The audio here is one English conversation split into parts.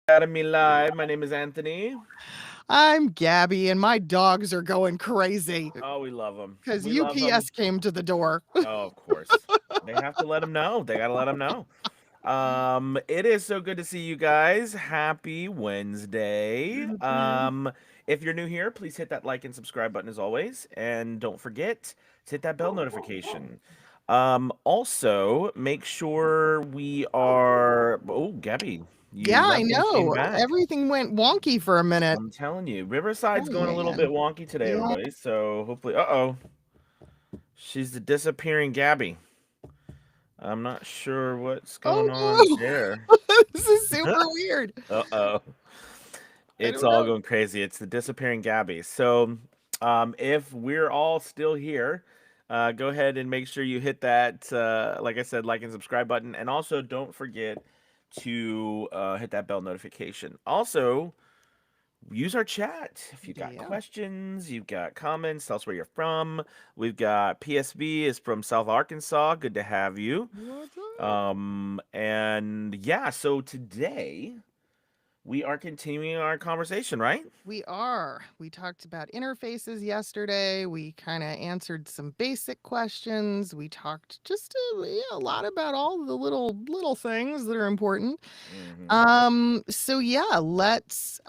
Academy Live. My name is Anthony. I'm Gabby, and my dogs are going crazy Oh, we love them. because We love them. UPS came to the door. Oh, of course. They have to let them know. They got to let them know. It is so good to see you guys. Happy Wednesday. Mhm. If you're new here, please hit that like and subscribe button as always, and don't forget to hit that bell notification. Also, make sure we are. Oh, Gabby, you Yeah, I left and came know. back. Everything went wonky for a minute. I'm telling you, Riverside's Oh, going a little man. bit wonky today, Yeah. everybody. So hopefully, she's the disappearing Gabby. I'm not sure what's going on Oh, there. no. This is super weird. Uh-oh. I It's don't all know. going crazy. It's the disappearing Gabby. So, if we're all still here, go ahead and make sure you hit that, like I said, like and subscribe button. And also, don't forget to hit that bell notification. Also, use our chat. If you've got Yeah. questions, you've got comments, tell us where you're from. We've got PSB is from South Arkansas. Good to have you. What's up? And yeah, so today we are continuing our conversation, right? We are. We talked about interfaces yesterday. We kind of answered some basic questions. We talked just a lot about all the little things that are important. Mm-hmm. So yeah, let's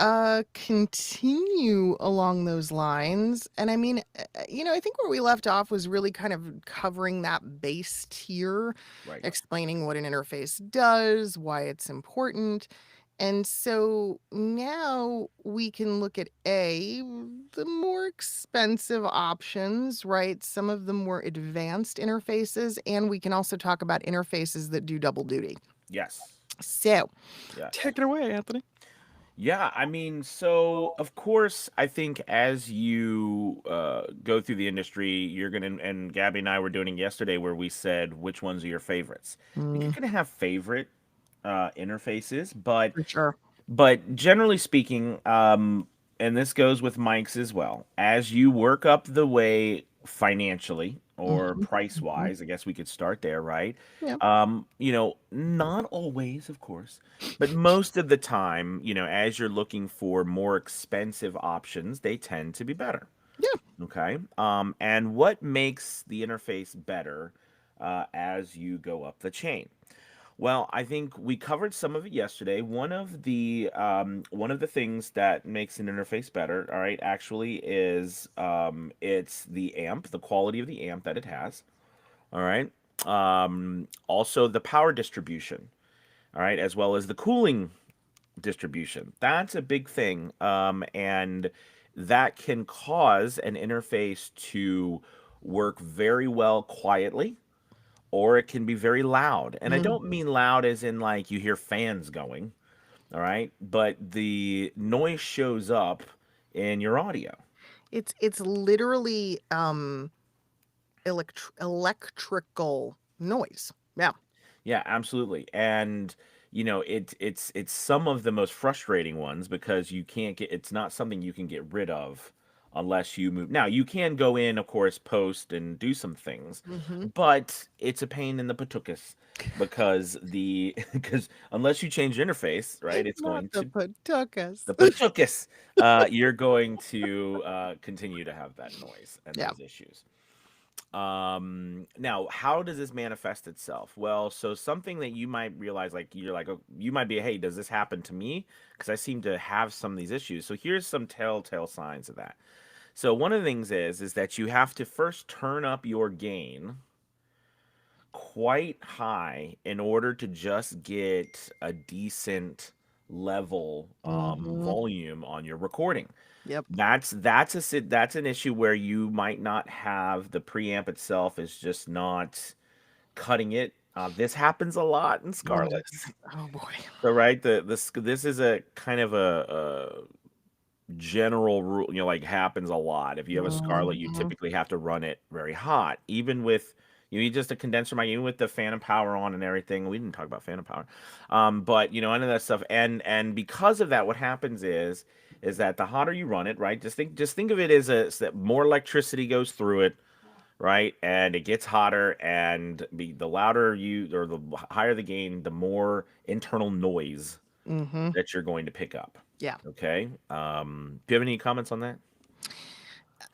continue along those lines. And I mean, I think where we left off was really kind of covering that base tier, Right. explaining what an interface does, why it's important. And so now we can look at the more expensive options, right? Some of the more advanced interfaces, and we can also talk about interfaces that do double duty. Yes. So, Yes. take it away, Anthony. Yeah, I mean, so of course, I think as you go through the industry, you're gonna, and Gabby and I were doing it yesterday where we said which ones are your favorites. I think you're Mm, gonna have favorite interfaces, but for sure. generally speaking, and this goes with mics as well, as you work up the way financially or Mhm, price mhm. wise, I guess we could start there, right? Yeah, Not always, of course, but most of the time, as you're looking for more expensive options, they tend to be better. yeah. Okay. And what makes the interface better as you go up the chain? Well, I think we covered some of it yesterday. One of the things that makes an interface better, all right, actually is it's the amp, the quality of the amp that it has. All right. Also the power distribution. All right, as well as the cooling distribution. That's a big thing, and that can cause an interface to work very well quietly or it can be very loud. And I don't Mhm. mean loud as in like you hear fans going, all right? But the noise shows up in your audio. It's literally electrical noise. Yeah. Yeah, absolutely. And it's some of the most frustrating ones because you can't get it's not something you can get rid of unless you move. Now, you can go in, of course, post and do some things, Mhm. but it's a pain in the patukas because the because unless you change your interface, right, it's Not going the to patukas. the patukas. You're going to continue to have that noise and Yeah. those issues. Now, how does this manifest itself? Well, so something that you might realize, like you're like, oh, you might be, hey, does this happen to me? Because I seem to have some of these issues. So here's some telltale signs of that. So one of the things is that you have to first turn up your gain quite high in order to just get a decent level Mhm. volume on your recording. Yep. That's an issue where you might not have the preamp itself is just not cutting it. This happens a lot in Oh, Scarlett's. oh boy. So right, this is a kind of a general rule, like happens a lot. If you have a Scarlett, you Mhm. typically have to run it very hot, even with you need just a condenser mic, even with the phantom power on and everything. We didn't talk about phantom power, but any of that stuff, and because of that, what happens is that the hotter you run it, right? Just think of it as that more electricity goes through it, right? And it gets hotter, and the louder you or the higher the gain, the more internal noise Mm-hmm. that you're going to pick up. Yeah. Okay. Do you have any comments on that?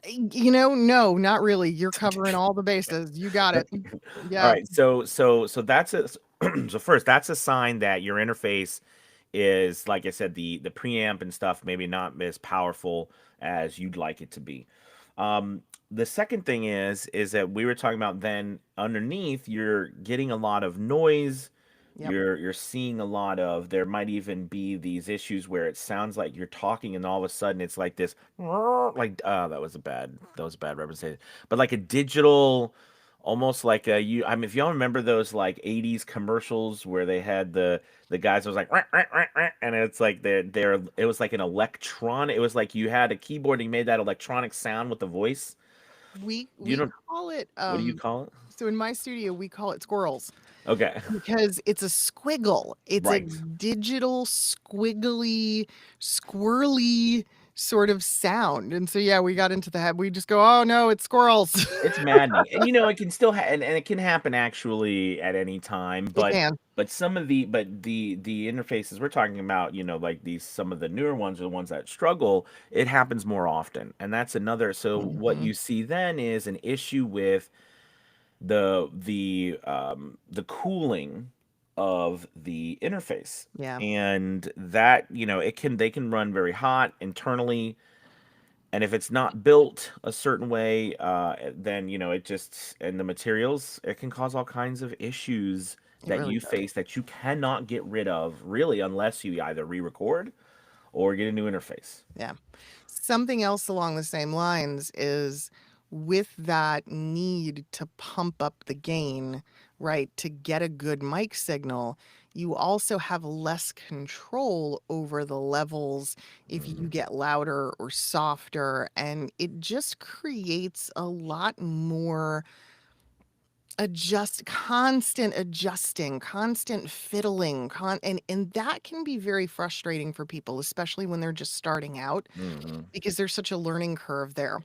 No, not really. You're covering all the bases. You got it. All Yeah. right. So that's a so first that's a sign that your interface is, like I said, the preamp and stuff maybe not as powerful as you'd like it to be. The second thing is that we were talking about, then underneath you're getting a lot of noise. Yep. You're seeing a lot of, there might even be these issues where it sounds like you're talking and all of a sudden it's like this, like that was a bad representation, but like a digital, almost like a, you I mean, if y'all remember those like 80s commercials where they had the guys was like "Rah, rah, rah, rah," and it's like they're it was like an electronic, it was like you had a keyboard and you made that electronic sound with the voice. We You we know, call it what do you call it? so in my studio we call it squirrels Okay. because it's a squiggle. It's a Right. digital squiggly, squirrely sort of sound. And so yeah, we got into the head. We just go, "Oh no, it's squirrels." It's maddening, and, it can still and it can happen actually at any time, It can. but some of the interfaces we're talking about, like these, some of the newer ones are the ones that struggle, it happens more often, and that's another, so what Mhm. you see then is an issue with the cooling of the interface, Yeah. and that, they can run very hot internally, and if it's not built a certain way, then it just, and the materials, it can cause all kinds of issues It that really you does. face that you cannot get rid of really unless you either re-record or get a new interface. Yeah. Something else along the same lines is with that need to pump up the gain, right, to get a good mic signal, you also have less control over the levels if you Mhm. get louder or softer. And it just creates a lot more constant adjusting, constant fiddling, and that can be very frustrating for people, especially when they're just starting out Mhm. because there's such a learning curve there.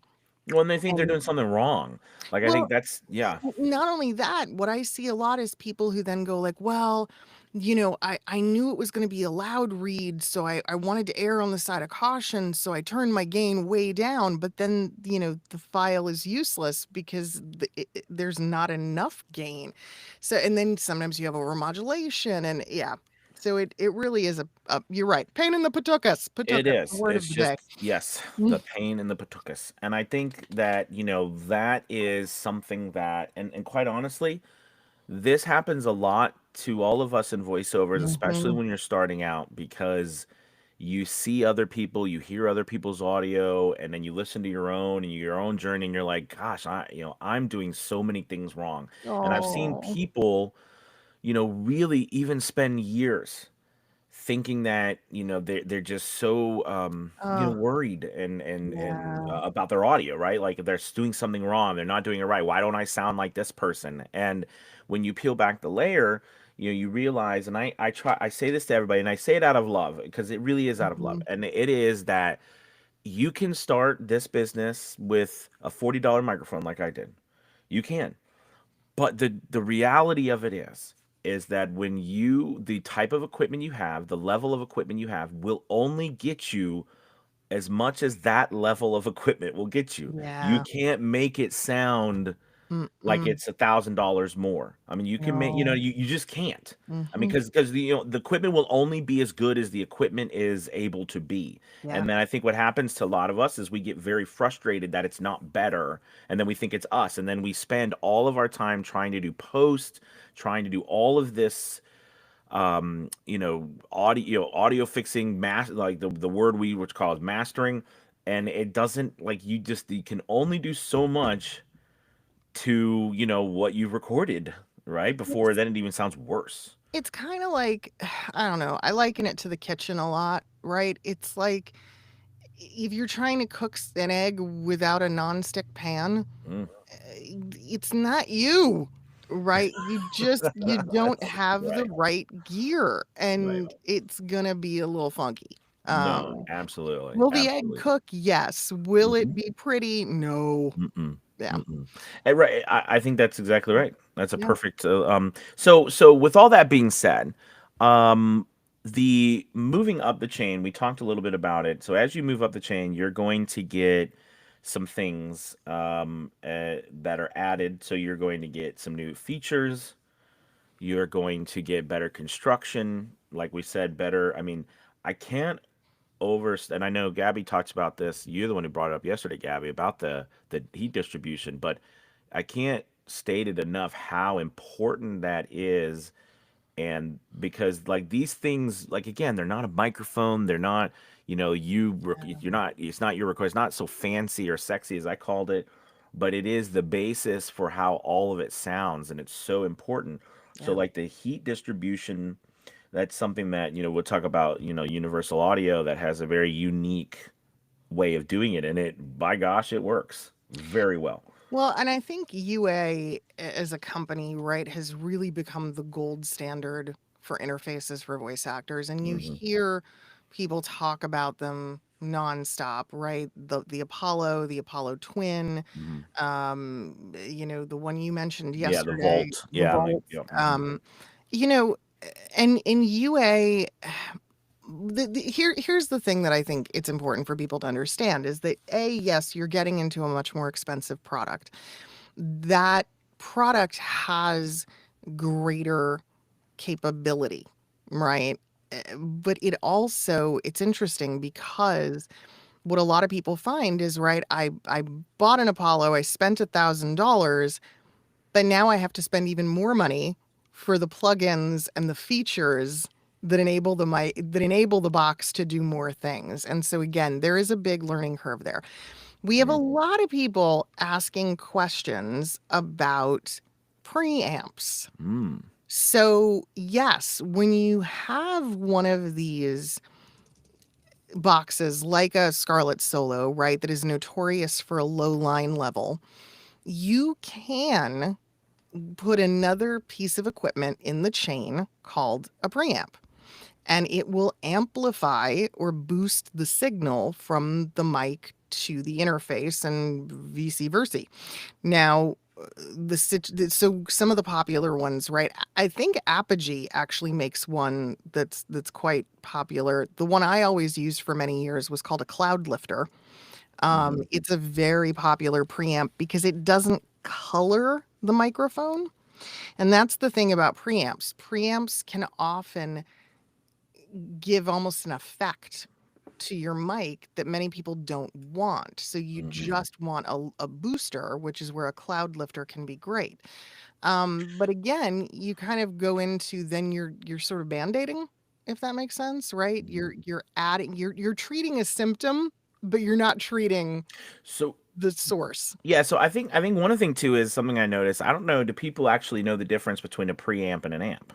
Well, and they think they're And doing something wrong. Like, I think well, that's, yeah. not only that, what I see a lot is people who then go like, "Well, I knew it was gonna be a loud read, so I wanted to err on the side of caution, so I turned my gain way down," but then, the file is useless because there's not enough gain. So and then sometimes you have overmodulation and yeah. So it really is you're right, pain in the patukas, It the is. word It's of the day. just, yes, Mm, the pain in the patukas. And I think that, that is something that, and quite honestly, this happens a lot to all of us in voiceovers, especially mhm. when you're starting out, because you see other people, you hear other people's audio, and then you listen to your own and your own journey, and you're like, gosh, I'm doing so many things wrong. And I've seen Oh, people, really even spend years thinking that, they're just so oh, worried and yeah. about their audio, right? Like, if they're doing something wrong, they're not doing it right, why don't I sound like this person? And when you peel back the layer, you realize, and I say this to everybody, and I say it out of love, because it really is out of love, Mhm. and it is that you can start this business with a $40 microphone like I did. You can, but the reality of it is that when the type of equipment you have, the level of equipment you have, will only get you as much as that level of equipment will get you. You Yeah. can't make it sound like Mm-mm. it's $1,000 more. I mean, you can make, No. you just can't. I mean, Mhm. because the equipment will only be as good as the equipment is able to be. Yeah. And then I think what happens to a lot of us is we get very frustrated that it's not better, and then we think it's us, and then we spend all of our time trying to do post, trying to do all of this audio fixing, like the word we which call is mastering, and it doesn't, like, you can only do so much to, what you've recorded, right? Before It's then it even sounds worse. it's kinda like I don't know, I liken it to the kitchen a lot, right? It's like if you're trying to cook an egg without a nonstick pan, Mm. it's not you, right? You don't have the Right, right gear, right. and it's gonna be a little funky. No, Um, absolutely, will the egg absolutely. cook? Yes. Will it Mhm. be pretty? No. Mm-mm. Yeah. Mm-mm. Right, I think that's exactly right. That's a Yeah. perfect, so with all that being said, um, The moving up the chain, we talked a little bit about it. So as you move up the chain, you're going to get some things that are added. So you're going to get some new features. You're going to get better construction, like we said, better. I mean, I can't and I know Gabby talks about this. You're the one who brought it up yesterday, Gabby, about the heat distribution, but I can't state it enough how important that is. And because like these things, like again, they're not a microphone, they're not, you're not, it's not your record, it's not so fancy or sexy as I called it, but it is the basis for how all of it sounds, and it's so important. So Yeah. like the heat distribution, that's something that, we'll talk about, Universal Audio that has a very unique way of doing it, and it, by gosh, it works very well. Well, and I think UA as a company, right, has really become the gold standard for interfaces for voice actors. And you Hmm. hear people talk about them nonstop, right? The Apollo, the Apollo Twin, Hmm. the one you mentioned Yeah, the yesterday, Volt. the Yeah, I'm like, Vault. yeah. Hmm. Um, you know, and in UA, here's the thing that I think it's important for people to understand is that yes, you're getting into a much more expensive product. That product has greater capability, right? But it's interesting because what a lot of people find is, right, I bought an Apollo, I spent $1,000, but now I have to spend even more money for the plugins and the features that enable the box to do more things. And so again, there is a big learning curve there. We have a Hmm. lot of people asking questions about preamps. Mm. So, yes, when you have one of these boxes like a Scarlett Solo, right, that is notorious for a low line level, you can put another piece of equipment in the chain called a preamp, and it will amplify or boost the signal from the mic to the interface and vice versa. Now, so some of the popular ones, right? I think Apogee actually makes one that's quite popular. The one I always used for many years was called a Cloud Lifter. Hmm. It's a very popular preamp because it doesn't color the microphone. And that's the thing about preamps. Preamps can often give almost an effect to your mic that many people don't want. So you Hmm. just want a booster, which is where a cloud lifter can be great. But again, you kind of go into then you're sort of band-aiding, if that makes sense, right? Hmm. You're treating a symptom, but you're not treating So the source. yeah, so I think one of the thing too is something I noticed. I don't know, do people actually know the difference between a preamp and an amp?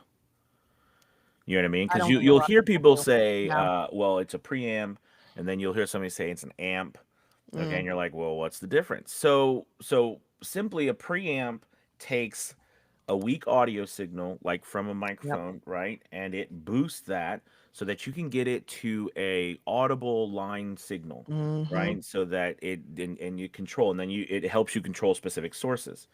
You know what I mean? I Because don't think a you'll lot of hear people people do. say, Yeah. well, it's a preamp, and then you'll hear somebody say it's an amp. Okay, Mm, and you're like, well, what's the difference? So simply a preamp takes a weak audio signal, like from a yep. microphone, right? And it boosts that so that you can get it to a audible line signal, Mhm. right? So that and you control, and then it helps you control specific sources.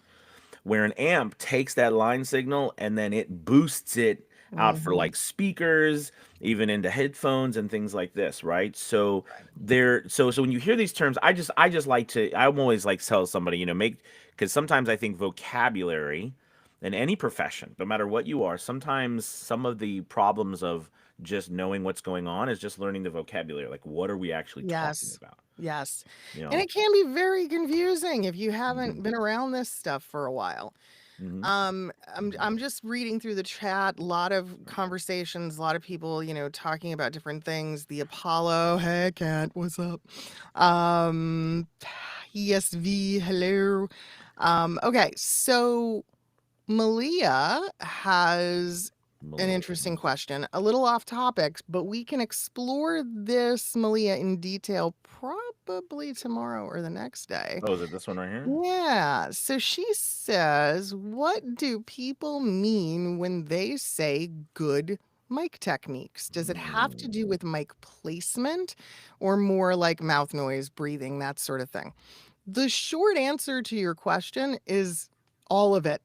Where an amp takes that line signal and then it boosts it out for Mhm. like speakers, even into headphones and things like this, right? So Right. so when you hear these terms, I just like to, I'm always like tell somebody, make, because sometimes I think vocabulary in any profession, no matter what you are, sometimes some of the problems of just knowing what's going on is just learning the vocabulary. Like, what are we actually talking Yes. about? Yes. You And know? it can be very confusing if you Hmm. haven't been around this stuff for a while. Hmm. I'm just reading through the chat, a lot of conversations, a lot of people, talking about different things. The Apollo, hey cat, what's up? Um ESV, hello. Okay, so Malia has an Malia. interesting question, a little off topic, but we can explore this, Malia, in detail probably tomorrow or the next day. Oh, is it this one right here? Yeah. So she says, what do people mean when they say good mic techniques? Does it have to do Mm. with mic placement or more like mouth noise, breathing, that sort of thing? The short answer to your question is all of it.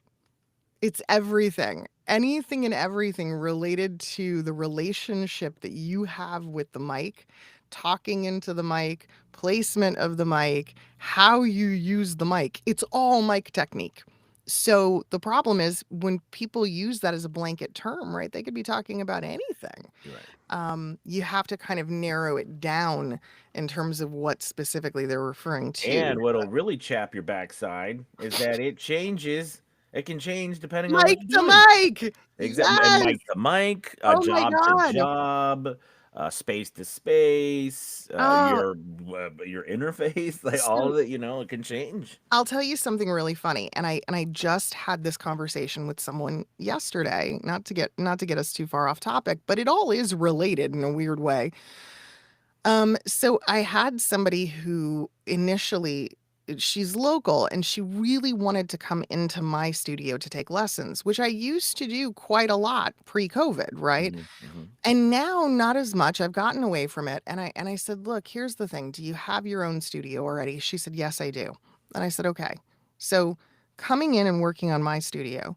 It's everything. anything and everything related to the relationship that you have with the mic, talking into the mic, placement of the mic, how you use the mic. It's all mic technique. So the problem is when people use that as a blanket term, right? They could be talking about anything. You're right. You have to kind of narrow it down in terms of what specifically they're referring to. And what'll really chap your backside is that it changes. It can change depending on what Mic you're to doing. mic. Exactly, and Yes. mic to mic, Oh my job to God. job, space to space, Oh, your interface, like all so of it, it can change. I'll tell you something really funny, and I just had this conversation with someone yesterday, not to get us too far off topic, but it all is related in a weird way. So I had somebody who initially she's local and she really wanted to come into my studio to take lessons, which I used to do quite a lot pre-COVID, right? Mhm, mhm. And now not as much. I've gotten away from it. And I said, "Look, here's the thing. Do you have your own studio already?" She said, "Yes, I do." And I said, "Okay. So coming in and working on my studio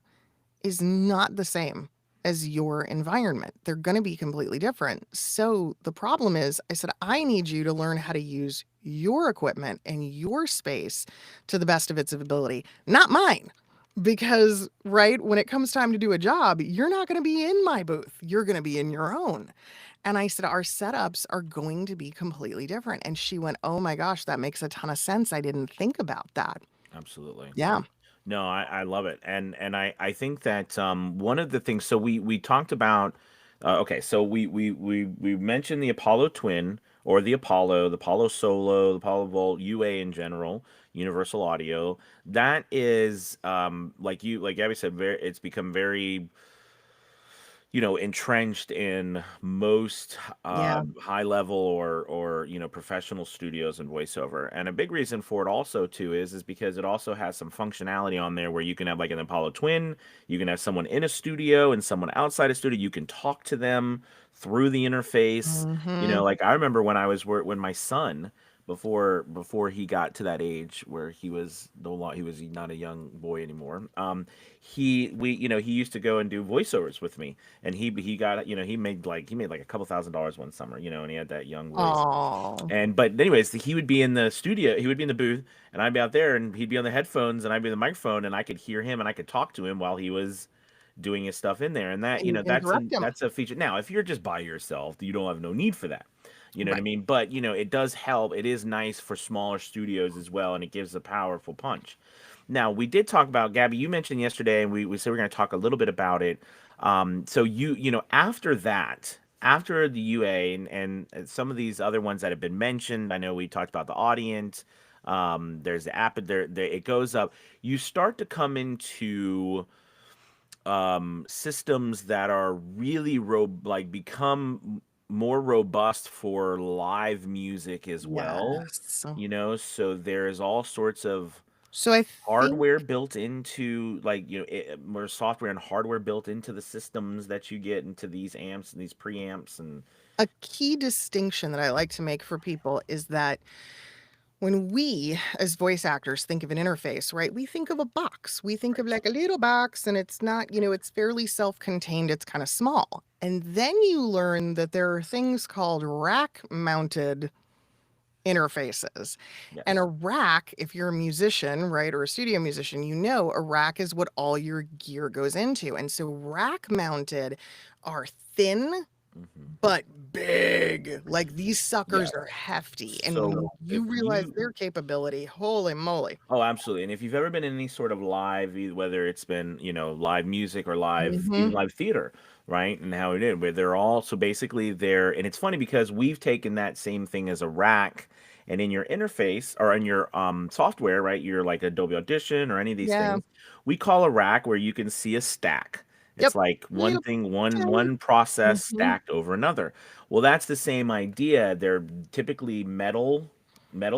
is not the same as your environment. They're going to be completely different. So the problem is, I said, I need you to learn how to use your equipment and your space to the best of its ability, not mine." Because, right, when it comes time to do a job, you're not going to be in my booth. You're going to be in your own. And I said, our setups are going to be completely different. And she went, "Oh my gosh, that makes a ton of sense. I didn't think about that." Absolutely. Yeah. No, I love it, and I think that one of the things. So we talked about. Okay, so we mentioned the Apollo Twin or the Apollo Solo, the Apollo Volt, UA in general, Universal Audio. That is like Abby said, it's become very entrenched in most Yeah. high level or professional studios and voiceover. And a big reason for it also too is because it also has some functionality on there where you can have like an Apollo Twin, you can have someone in a studio and someone outside a studio. You can talk to them through the interface. Hmm. Like I remember when when my son before he got to that age where he was no long he was not a young boy anymore. He used to go and do voiceovers with me, and he got he made like a couple $1,000s one summer, and he had that young voice. Oh. And but anyways, he would be in the studio, he would be in the booth, and I'd be out there, and he'd be on the headphones, and I'd be on the microphone, and I could hear him, and I could talk to him while he was doing his stuff in there. And that, And you interrupt him. that's a feature. Now, if you're just by yourself, you don't have no need for that. You know what I Right. mean? But it does help. It is nice for smaller studios as well, and it gives a powerful punch. Now, we did talk about Gabby. You mentioned yesterday, and we said we're going to talk a little bit about it. So after that, after the UA and some of these other ones that have been mentioned, I know we talked about the Audience. There's the app there. It goes up. You start to come into systems that are really become more robust for live music as well. Yes. So there's all sorts of So I think hardware built into more software and hardware built into the systems that you get into these amps and these preamps and a key distinction that I like to make for people is that when we as voice actors think of an interface, right, we think of a box. We think of right. like a little box and it's not, it's fairly self-contained, it's kind of small. And then you learn that there are things called rack mounted interfaces. And a Yes. rack, if you're a musician, right, or a studio musician, a rack is what all your gear goes into. And so rack mounted are thin Hmm. but big. Like these suckers Yeah. are hefty. And when So if you realize you their capability, holy moly. Oh, absolutely. And if you've ever been in any sort of live, whether it's been, live music or live, Hmm. even live theater, right? And how it is, where they're all, so basically they're, and it's funny because we've taken that same thing as a rack and in your interface or in your software, right? You're like Adobe Audition or any of these Yeah. things. We call a rack where you can see a stack. Yep. It's like one Little thing, one tiny. one process Hmm. stacked over another. Well, that's the same idea. They're typically metal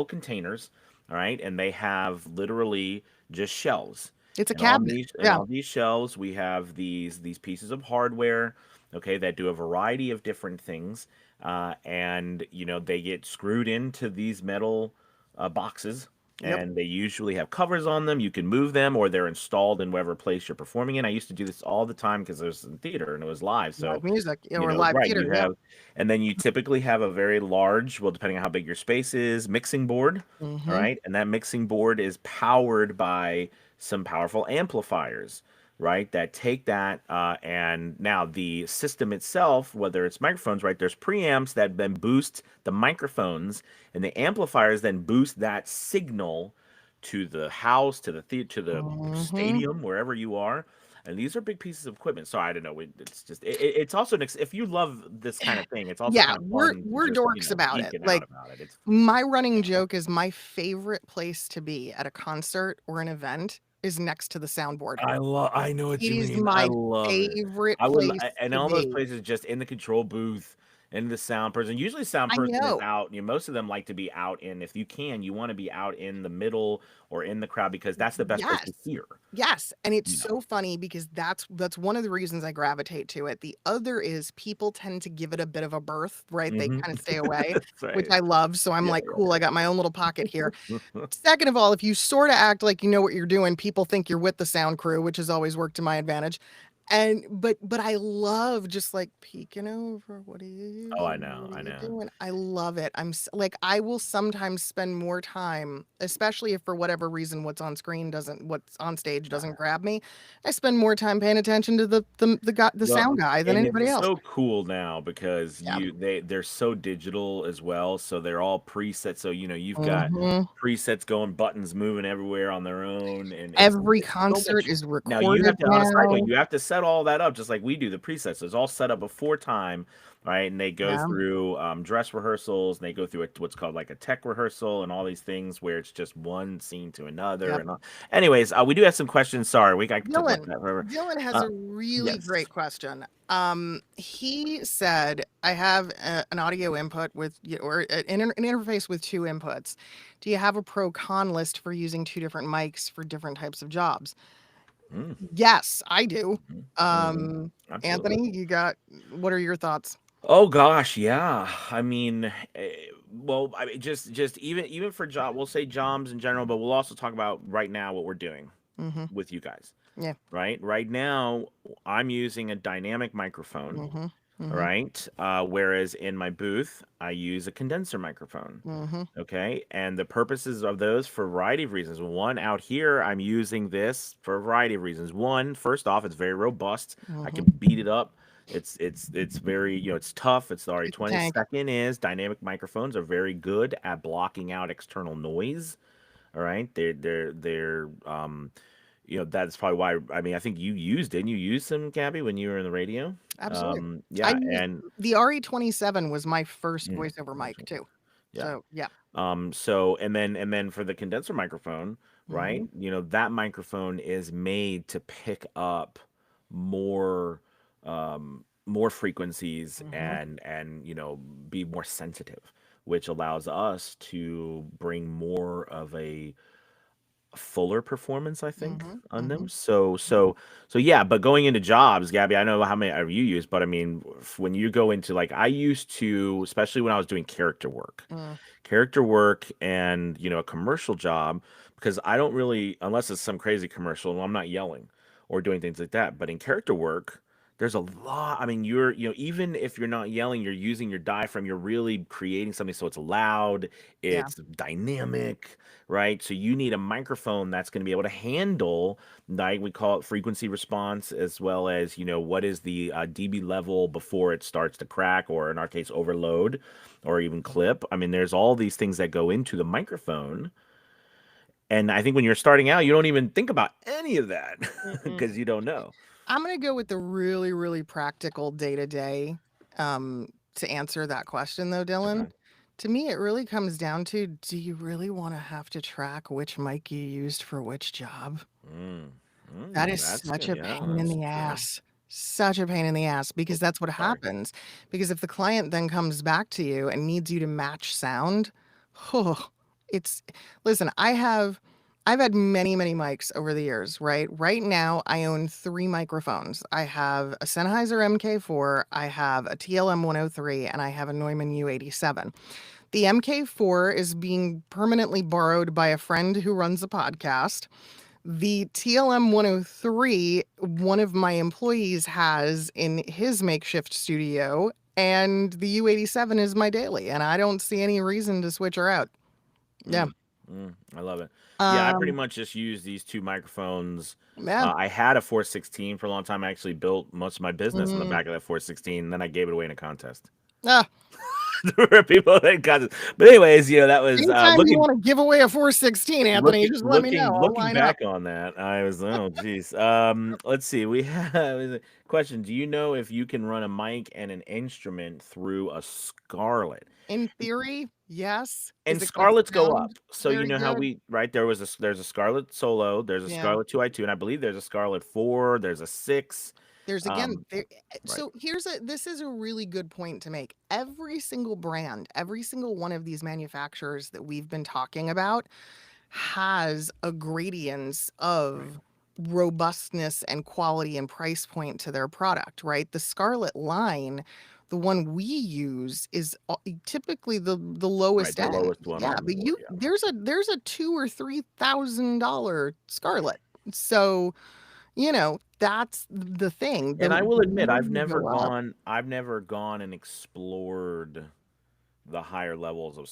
containers, all right, and they have literally just shelves. It's a And on cabinet. Yeah. these shelves, we have these pieces of hardware, okay, that do a variety of different things, and they get screwed into these metal boxes, Yep. and they usually have covers on them. You can move them, or they're installed in whatever place you're performing in. I used to do this all the time because it was in theater and it was live. Live So, music, or live right, theater. you Yep. have, and then you typically have a very large, well, depending on how big your space is, mixing board. All Mm-hmm. right, and that mixing board is powered by some powerful amplifiers, right? That take that, and now the system itself, whether it's microphones, right? There's preamps that then boost the microphones, and the amplifiers then boost that signal to the house, to the theater, to the Mm-hmm. stadium, wherever you are. And these are big pieces of equipment. So I don't know. It's just it's also if you love this kind of thing, it's also Yeah, kind of we're fun to we're just dorks about it. geeking out Like, about it. It's my running joke is my favorite place to be at a concert or an event is next to the soundboard. I know what It you is mean. I my love it. favorite I would place and to all those be. places just in the control booth and the sound person. Usually sound I person is know. out. Most of them like to be out in, if you can, you want to be out in the middle or in the crowd because that's the best place Yes. to hear, Yes, and it's you know. so funny because that's one of the reasons I gravitate to it. The other is people tend to give it a bit of a berth, right? They Mhm. kinda stay away, That's which right. I love, so I'm Yeah, like, "Cool, I got my own little pocket here." yeah. Second of all, if you sorta act like you know what you're doing, people think you're with the sound crew, which has always worked to my advantage. And but I love just, like, peeking over, "What are you Oh, I using? know. What are I you know. doing?" I love it. Like, I will sometimes spend more time, especially if for whatever reason what's on stage doesn't grab me. I spend more time paying attention to the Well, sound guy than and anybody it's else. so cool now because Yeah. they're so digital as well, so they're all preset. So you've got Mhm. presets going, buttons moving everywhere on their own, and Every it's so concert much. is Now you have recorded to, on a side note, now. you have to set all that up just like we do the presets. So it's all set up before time, right? And they go Yeah. through dress rehearsals, and they go through what's called like a tech rehearsal, and all these things where it's just one scene to another. Yep. And anyways, we do have some questions. Sorry, I could talk about Dylan that forever. Dylan has Uh, a really yes. great question. He said, "I have an audio input or an interface with two inputs. Do you have a pro con list for using two different mics for different types of jobs?" Mm. Yes, I do. Mhm, mhm. Um, Absolutely. Anthony, what are your thoughts? Oh gosh, yeah. I mean, well, I mean, just even for job, we'll say jobs in general, but we'll also talk about right now what we're doing Mhm. with you guys. Yeah. Right now, I'm using a dynamic microphone. Mhm. All Mhm. right. Whereas in my booth, I use a condenser microphone. Mhm. Okay. And the purposes of those for a variety of reasons. One, out here, I'm using this for a variety of reasons. One, first off, it's very robust. I can Mhm. beat it up. It's very, it's tough. It's the It's a RE20. tank. Second is dynamic microphones are very good at blocking out external noise. All right. That's probably why. I mean, I think didn't you use some, Gabby, when you were in the radio? Absolutely. I Yeah, used and the RE27 was my first mm, voiceover mic too. yeah. So, yeah. So and then for the condenser microphone, right? Mhm. That microphone is made to pick up more more frequencies Mhm. and be more sensitive, which allows us to bring more of a fuller performance, I think, Mhm. on them. Mhm. So yeah, but going into jobs, Gabby, I know how many have you used, but I mean, when you go into like I used to, especially when I was doing Mm. character work and a commercial job, because I don't really, unless it's some crazy commercial, and I'm not yelling or doing things like that. But in character work, there's a lot. I mean, even if you're not yelling, you're using your diaphragm. You're really creating something so it's loud, Yeah. it's dynamic, right? So you need a microphone that's going to be able to handle, like we call it frequency response, as well as what is the dB level before it starts to crack, or in our case, overload, or even clip. I mean, there's all these things that go into the microphone. And I think when you're starting out, you don't even think about any of that Mm-mm. because you don't know. I'm gonna go with the really, really practical day-to-day, to answer that question though, Dylan. Okay. To me, it really comes down to, do you really wanna have to track which mic you used for which job? Mm. That is That's such good. a Yeah, pain in that's the true. ass. Such a pain in the ass because Oh, that's what sorry. happens. Because if the client then comes back to you and needs you to match sound, oh, it's listen, I have I've had many, many mics over the years, right? Right now, I own 3 microphones. I have a Sennheiser MK4, I have a TLM 103, and I have a Neumann U87. The MK4 is being permanently borrowed by a friend who runs a podcast. The TLM 103, one of my employees has in his makeshift studio, and the U87 is my daily, and I don't see any reason to switch her out. Yeah. I love it. Yeah, I pretty Um, much just use these two microphones. yeah. I had a 416 for a long time. I actually built most of my business on the Mm. back of that 416, and then I gave it away in a contest. Ah, There were people that contests. But anyways, that was anytime you want to give away a 416, Anthony, just let me know. I'll looking line up. back on that. I was geez. Let's see. We have a question. Do you know if you can run a mic and an instrument through a Scarlett? In theory, yes. And Is it gonna Scarletts go up. sound So you very know how good? we right there's a Scarlett Solo, there's a Yeah. Scarlett 2i2, and I believe there's a Scarlett 4, there's a 6. There's again, Um, right. so this is a really good point to make. Every single brand, every single one of these manufacturers that we've been talking about has a gradients Right. of robustness and quality and price point to their product, right? The Scarlett line, the one we use is typically the Right, lowest the end. lowest one Yeah, on the but board, you yeah. there's a $2,000 or $3,000 Scarlett. So, that's the thing. And I will The admit, more you go up, I've never gone and explored the higher levels of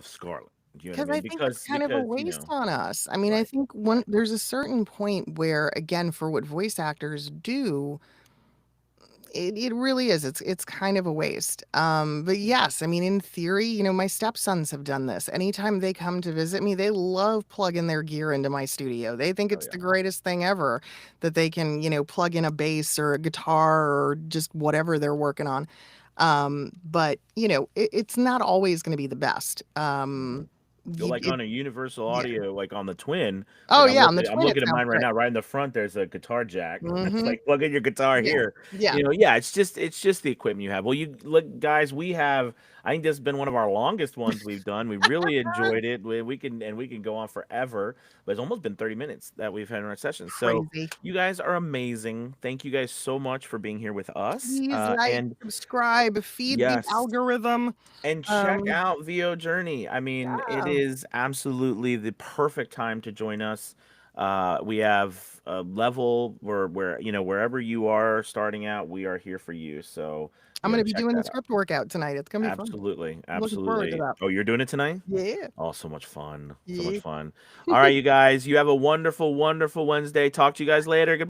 Scarlet. Do you know what I because I mean? think it's kind of a Because, waste on us. I mean, I right. think there's a certain point where, again, for what voice actors do, it really is. It's kind of a waste. But yes, I mean, in theory, my stepsons have done this. Anytime they come to visit me, they love plugging their gear into my studio. They think Oh it's yeah. the greatest thing ever that they can, plug in a bass or a guitar or just whatever they're working on. But it's not always going to be the best. Mhm. Go You, like it, on a Universal yeah. Audio, like on the Twin. Oh Like yeah, on the I'm twin, it looking at sounds mine right great. now. Right in the front, there's a guitar jack. It's Hmm. like plug in your guitar Yeah, here. yeah. Yeah, it's just the equipment you have. Well, you look, guys, we have. I think this has been one of our longest ones we've done. We really enjoyed it. We can go on forever, but it's almost been 30 minutes that we've had in our session. So Crazy. you guys are amazing. Thank you guys so much for being here with us. Please like, And subscribe, feed the yes, algorithm. and check Um, out VO Journey. I mean, it yeah, is absolutely the perfect time to join us. We have a level where wherever you are starting out, we are here for you. So I'm gonna be check doing the that out. script workout tonight. It's gonna be fun. Absolutely, I'm looking forward to absolutely. that. Oh, you're doing it tonight? Yeah. Oh, so much fun. So much Yeah. fun. All right, you guys, you have a wonderful, wonderful Wednesday. Talk to you guys later. Goodbye.